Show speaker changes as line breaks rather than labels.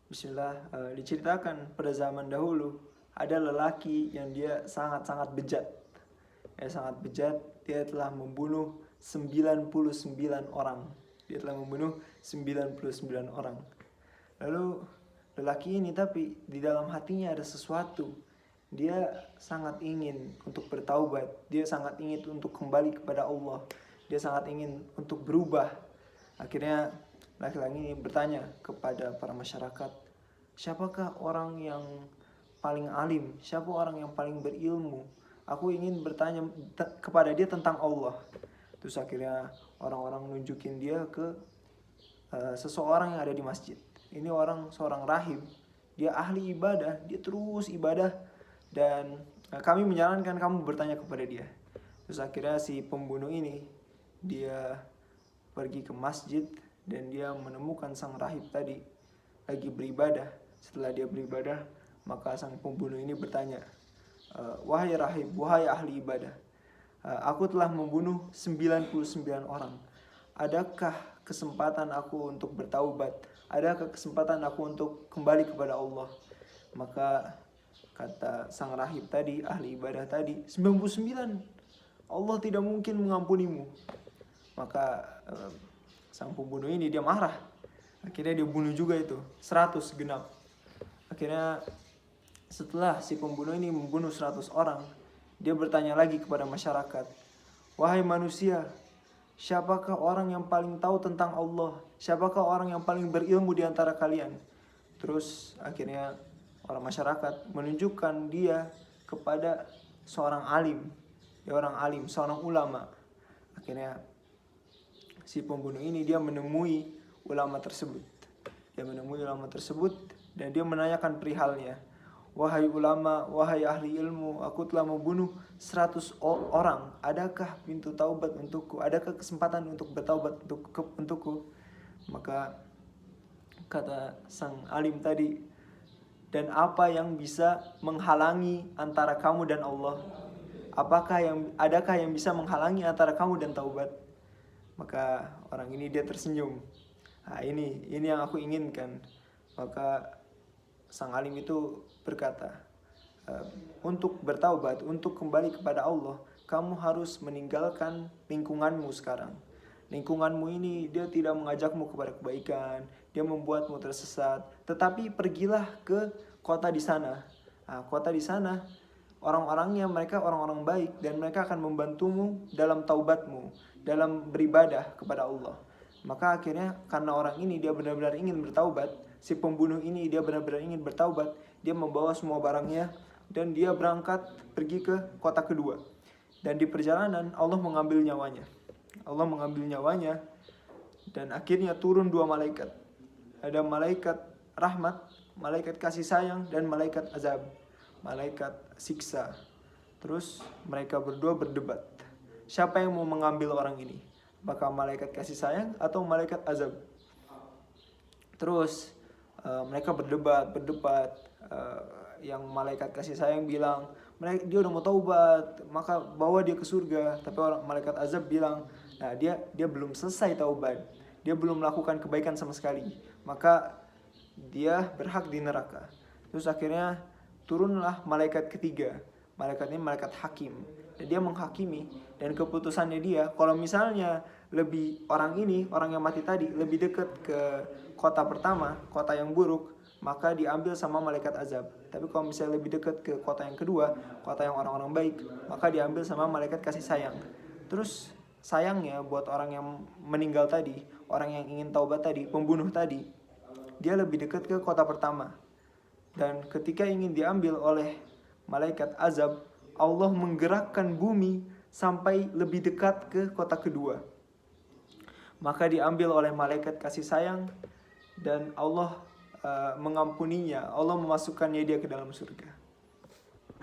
Bismillah, diceritakan pada zaman dahulu ada lelaki yang dia sangat-sangat bejat. Sangat bejat, dia telah membunuh 99 orang. Dia telah membunuh 99 orang. Lalu lelaki ini tapi di dalam hatinya ada sesuatu. Dia sangat ingin untuk bertaubat. Dia sangat ingin untuk kembali kepada Allah. Dia sangat ingin untuk berubah. Akhirnya laki-laki ini bertanya kepada para masyarakat, siapakah orang yang paling alim? Siapa orang yang paling berilmu? Aku ingin bertanya kepada dia tentang Allah. Terus akhirnya orang-orang nunjukin dia ke seseorang yang ada di masjid. Ini seorang rahib. Dia ahli ibadah, dia terus ibadah. Dan kami menyarankan kamu bertanya kepada dia. Terus akhirnya si pembunuh ini, dia pergi ke masjid dan dia menemukan sang rahib tadi lagi beribadah. Setelah dia beribadah, maka sang pembunuh ini bertanya, wahai rahib, wahai ahli ibadah, aku telah membunuh 99 orang. Adakah kesempatan aku untuk bertaubat? Adakah kesempatan aku untuk kembali kepada Allah? Maka kata sang rahib tadi, ahli ibadah tadi, 99. Allah tidak mungkin mengampunimu. Maka sang pembunuh ini dia marah. Akhirnya dia bunuh juga itu 100 genap. Akhirnya setelah si pembunuh ini membunuh 100 orang, dia bertanya lagi kepada masyarakat, wahai manusia, siapakah orang yang paling tahu tentang Allah? Siapakah orang yang paling berilmu di antara kalian? Terus akhirnya orang masyarakat menunjukkan dia kepada seorang alim. Orang alim, seorang ulama. Akhirnya si pembunuh ini dia menemui ulama tersebut. Dan dia menanyakan perihalnya. Wahai ulama, wahai ahli ilmu, aku telah membunuh 100 orang. Adakah pintu taubat untukku? Adakah kesempatan untuk bertaubat untukku? Maka kata sang alim tadi, dan apa yang bisa menghalangi antara kamu dan Allah? Adakah yang bisa menghalangi antara kamu dan taubat? Maka orang ini dia tersenyum. Nah, ini yang aku inginkan. Maka sang alim itu berkata, untuk bertaubat, untuk kembali kepada Allah, kamu harus meninggalkan lingkunganmu sekarang. Lingkunganmu ini dia tidak mengajakmu kepada kebaikan, dia membuatmu tersesat. Tetapi pergilah ke kota di sana. Nah, kota di sana orang-orangnya mereka orang-orang baik dan mereka akan membantumu dalam taubatmu, dalam beribadah kepada Allah. Maka akhirnya karena orang ini dia benar-benar ingin bertaubat, si pembunuh ini dia benar-benar ingin bertaubat, dia membawa semua barangnya dan dia berangkat pergi ke kota kedua. Dan di perjalanan Allah mengambil nyawanya. Dan akhirnya turun 2 malaikat. Ada malaikat rahmat, malaikat kasih sayang, dan malaikat azab, malaikat siksa. Terus mereka berdua berdebat. Siapa yang mau mengambil orang ini? Apakah malaikat kasih sayang atau malaikat azab? Terus mereka berdebat. Yang malaikat kasih sayang bilang, dia udah mau taubat, maka bawa dia ke surga. Tapi orang malaikat azab bilang, nah dia belum selesai taubat, dia belum melakukan kebaikan sama sekali, maka dia berhak di neraka. Terus akhirnya turunlah malaikat ketiga. Malaikat ini malaikat hakim. Dan dia menghakimi, dan keputusannya dia, kalau misalnya orang yang mati tadi lebih dekat ke kota pertama, kota yang buruk, maka diambil sama malaikat azab. Tapi kalau misalnya lebih dekat ke kota yang kedua, kota yang orang-orang baik, maka diambil sama malaikat kasih sayang. Terus sayangnya buat orang yang meninggal tadi, orang yang ingin taubat tadi, pembunuh tadi, dia lebih dekat ke kota pertama. Dan ketika ingin diambil oleh malaikat azab, Allah menggerakkan bumi sampai lebih dekat ke kota kedua. Maka diambil oleh malaikat kasih sayang dan Allah mengampuninya, Allah memasukkannya dia ke dalam surga.